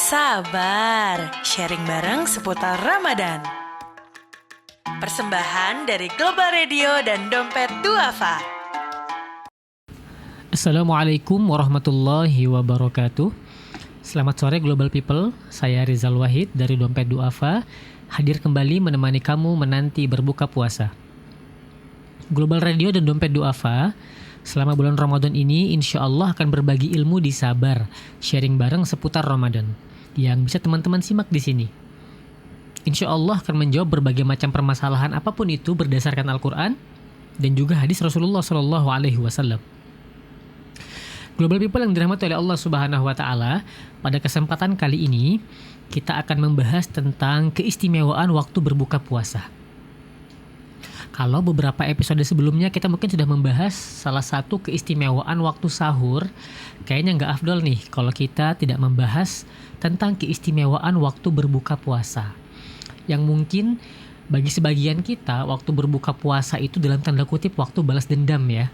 Sabar, sharing bareng seputar Ramadan. Persembahan dari Global Radio dan Dompet Duafa. Assalamualaikum warahmatullahi wabarakatuh. Selamat sore Global People, saya Rizal Wahid dari Dompet Duafa, hadir kembali menemani kamu menanti berbuka puasa. Global Radio dan Dompet Duafa selama bulan Ramadan ini insya Allah akan berbagi ilmu di Sabar, sharing bareng seputar Ramadan yang bisa teman-teman simak di sini. Insya Allah akan menjawab berbagai macam permasalahan apapun itu berdasarkan Al-Quran dan juga hadis Rasulullah SAW. Global People yang dirahmati oleh Allah Subhanahu Wa Taala, pada kesempatan kali ini kita akan membahas tentang keistimewaan waktu berbuka puasa. Kalau beberapa episode sebelumnya kita mungkin sudah membahas salah satu keistimewaan waktu sahur, kayaknya nggak afdol nih kalau kita tidak membahas tentang keistimewaan waktu berbuka puasa. Yang mungkin bagi sebagian kita waktu berbuka puasa itu dalam tanda kutip waktu balas dendam ya.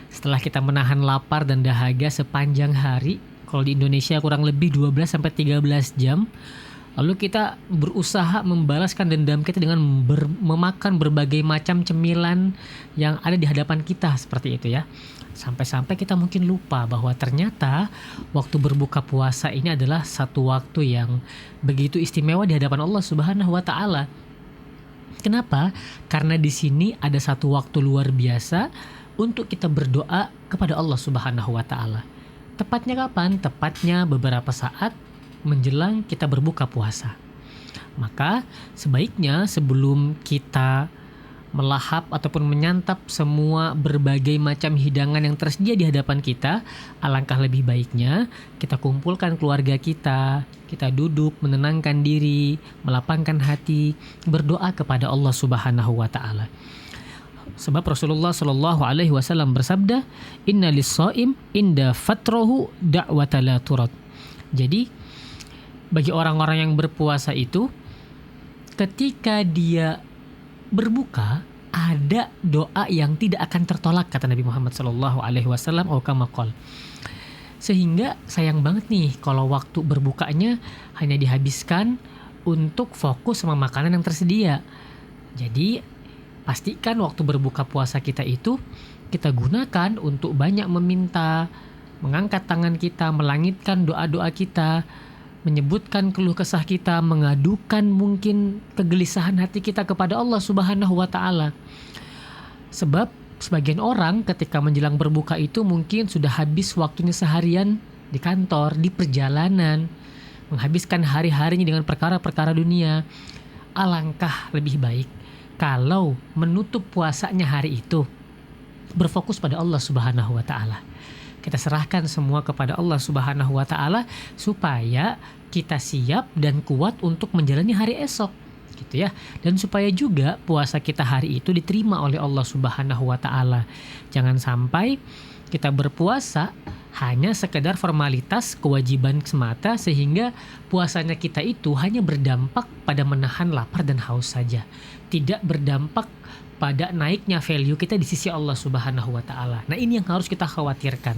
Setelah kita menahan lapar dan dahaga sepanjang hari, kalau di Indonesia kurang lebih 12-13 jam, lalu kita berusaha membalaskan dendam kita dengan memakan berbagai macam cemilan yang ada di hadapan kita seperti itu ya. Sampai-sampai kita mungkin lupa bahwa ternyata waktu berbuka puasa ini adalah satu waktu yang begitu istimewa di hadapan Allah Subhanahu wa Ta'ala. Kenapa? Karena di sini ada satu waktu luar biasa untuk kita berdoa kepada Allah Subhanahu wa Ta'ala. Tepatnya kapan? Tepatnya beberapa saat menjelang kita berbuka puasa. Maka sebaiknya sebelum kita melahap ataupun menyantap semua berbagai macam hidangan yang tersedia di hadapan kita, alangkah lebih baiknya kita kumpulkan keluarga kita duduk menenangkan diri, melapangkan hati, berdoa kepada Allah Subhanahu wa Ta'ala. Sebab Rasulullah Shallallahu Alaihi Wasallam bersabda, Inna lis-shaim inda fatrahu da'wata la turad. Jadi bagi orang-orang yang berpuasa itu, ketika dia berbuka, ada doa yang tidak akan tertolak, kata Nabi Muhammad SAW, atau kama qala. Sehingga sayang banget nih kalau waktu berbukanya hanya dihabiskan untuk fokus sama makanan yang tersedia. Jadi pastikan waktu berbuka puasa kita itu kita gunakan untuk banyak meminta, mengangkat tangan kita, melangitkan doa-doa kita, menyebutkan keluh kesah kita, mengadukan mungkin kegelisahan hati kita kepada Allah Subhanahu wa Ta'ala. Sebab sebagian orang ketika menjelang berbuka itu mungkin sudah habis waktunya seharian di kantor, di perjalanan, menghabiskan hari-harinya dengan perkara-perkara dunia. Alangkah lebih baik kalau menutup puasanya hari itu berfokus pada Allah Subhanahu wa Ta'ala. Kita serahkan semua kepada Allah Subhanahu wa Ta'ala supaya kita siap dan kuat untuk menjalani hari esok gitu ya. Dan supaya juga puasa kita hari itu diterima oleh Allah Subhanahu wa Ta'ala. Jangan sampai kita berpuasa hanya sekedar formalitas kewajiban semata sehingga puasanya kita itu hanya berdampak pada menahan lapar dan haus saja. Tidak berdampak pada naiknya value kita di sisi Allah Subhanahu wa Ta'ala. Nah, ini yang harus kita khawatirkan.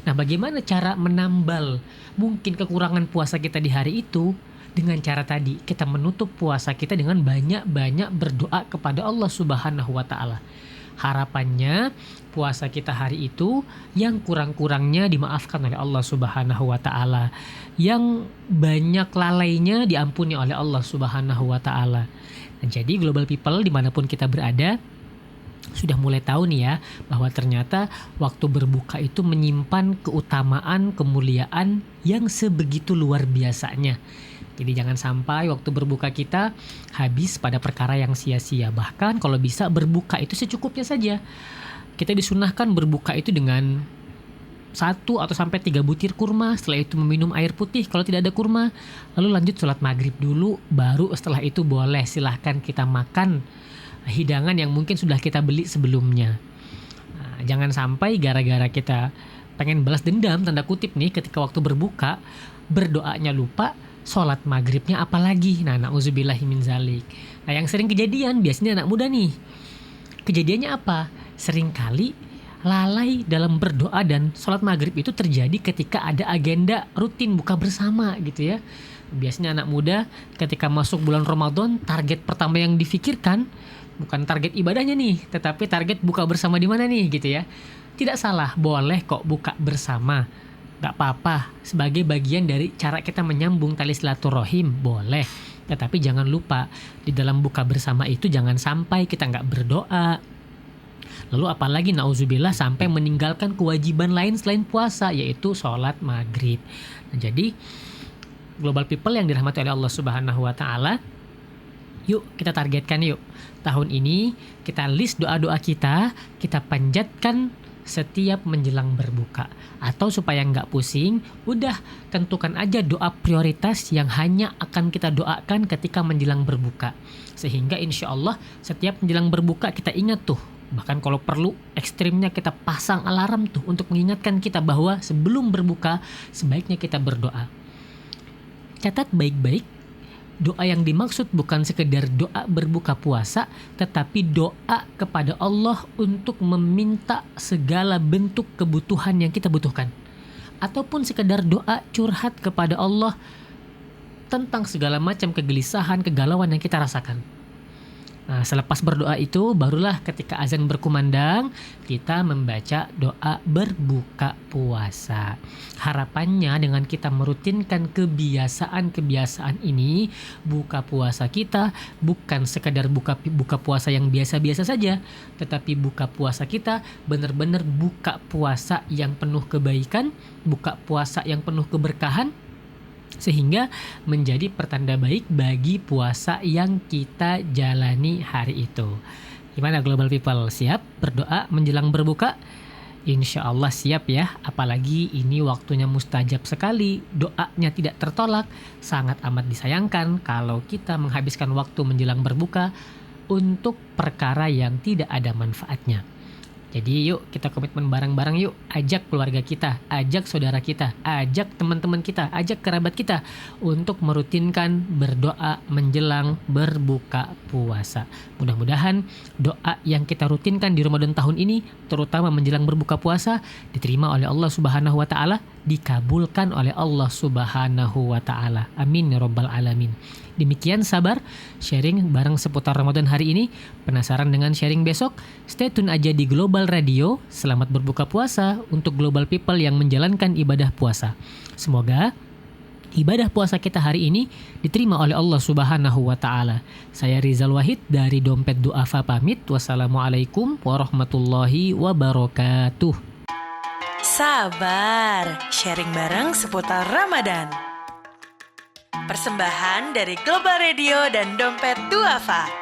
Nah, bagaimana cara menambal mungkin kekurangan puasa kita di hari itu? Dengan cara tadi, kita menutup puasa kita dengan banyak-banyak berdoa kepada Allah Subhanahu wa Ta'ala. Harapannya puasa kita hari itu yang kurang-kurangnya dimaafkan oleh Allah Subhanahu wa Ta'ala. Yang banyak lalainya diampuni oleh Allah Subhanahu wa Ta'ala. Dan jadi Global People dimanapun kita berada sudah mulai tahu nih ya bahwa ternyata waktu berbuka itu menyimpan keutamaan, kemuliaan yang sebegitu luar biasanya. Jadi jangan sampai waktu berbuka kita habis pada perkara yang sia-sia. Bahkan kalau bisa berbuka itu secukupnya saja. Kita disunahkan berbuka itu dengan 1 atau sampai 3 butir kurma, setelah itu meminum air putih kalau tidak ada kurma, lalu lanjut sholat maghrib dulu, baru setelah itu boleh silahkan kita makan hidangan yang mungkin sudah kita beli sebelumnya. Nah, jangan sampai gara-gara kita pengen balas dendam tanda kutip nih ketika waktu berbuka, berdoanya lupa, sholat maghribnya apalagi. Nah, na'udzubillahi min zalik. Nah, yang sering kejadian biasanya anak muda nih. Kejadiannya apa? Seringkali lalai dalam berdoa dan sholat maghrib itu terjadi ketika ada agenda rutin buka bersama gitu ya. Biasanya anak muda ketika masuk bulan Ramadan, target pertama yang difikirkan bukan target ibadahnya nih, tetapi target buka bersama di mana nih gitu ya. Tidak salah, boleh kok buka bersama. Gak apa-apa, sebagai bagian dari cara kita menyambung tali silaturahim, boleh. Tetapi jangan lupa, di dalam buka bersama itu jangan sampai kita gak berdoa. Lalu apalagi na'udzubillah sampai meninggalkan kewajiban lain selain puasa, yaitu sholat maghrib. Nah, jadi global people yang dirahmati oleh Allah Subhanahu wa taala, yuk kita targetkan yuk. Tahun ini kita list doa-doa kita panjatkan setiap menjelang berbuka. Atau supaya nggak pusing, udah tentukan aja doa prioritas yang hanya akan kita doakan ketika menjelang berbuka. Sehingga insya Allah setiap menjelang berbuka kita ingat tuh. Bahkan kalau perlu ekstrimnya kita pasang alarm tuh untuk mengingatkan kita bahwa sebelum berbuka sebaiknya kita berdoa. Catat baik-baik, doa yang dimaksud bukan sekedar doa berbuka puasa, tetapi doa kepada Allah untuk meminta segala bentuk kebutuhan yang kita butuhkan. Ataupun sekedar doa curhat kepada Allah tentang segala macam kegelisahan, kegalauan yang kita rasakan. Nah, selepas berdoa itu, barulah ketika azan berkumandang, kita membaca doa berbuka puasa. Harapannya dengan kita merutinkan kebiasaan-kebiasaan ini, buka puasa kita bukan sekedar buka puasa yang biasa-biasa saja, tetapi buka puasa kita benar-benar buka puasa yang penuh kebaikan, buka puasa yang penuh keberkahan, sehingga menjadi pertanda baik bagi puasa yang kita jalani hari itu. Gimana global people? Siap berdoa menjelang berbuka? Insya Allah siap ya, apalagi ini waktunya mustajab sekali, doanya tidak tertolak. Sangat amat disayangkan kalau kita menghabiskan waktu menjelang berbuka untuk perkara yang tidak ada manfaatnya. Jadi yuk kita komitmen bareng-bareng yuk, ajak keluarga kita, ajak saudara kita, ajak teman-teman kita, ajak kerabat kita untuk merutinkan berdoa menjelang berbuka puasa. Mudah-mudahan doa yang kita rutinkan di Ramadan tahun ini, terutama menjelang berbuka puasa, diterima oleh Allah Subhanahu wa taala, dikabulkan oleh Allah Subhanahu wa taala. Amin ya rabbal alamin. Demikian sabar sharing bareng seputar Ramadan hari ini. Penasaran dengan sharing besok? Stay tune aja di Global Radio. Selamat berbuka puasa untuk global people yang menjalankan ibadah puasa. Semoga ibadah puasa kita hari ini diterima oleh Allah Subhanahu wa taala. Saya Rizal Wahid dari Dompet Duafa pamit. Wassalamualaikum warahmatullahi wabarakatuh. Sabar, sharing bareng seputar Ramadan. Persembahan dari Global Radio dan Dompet Duafa.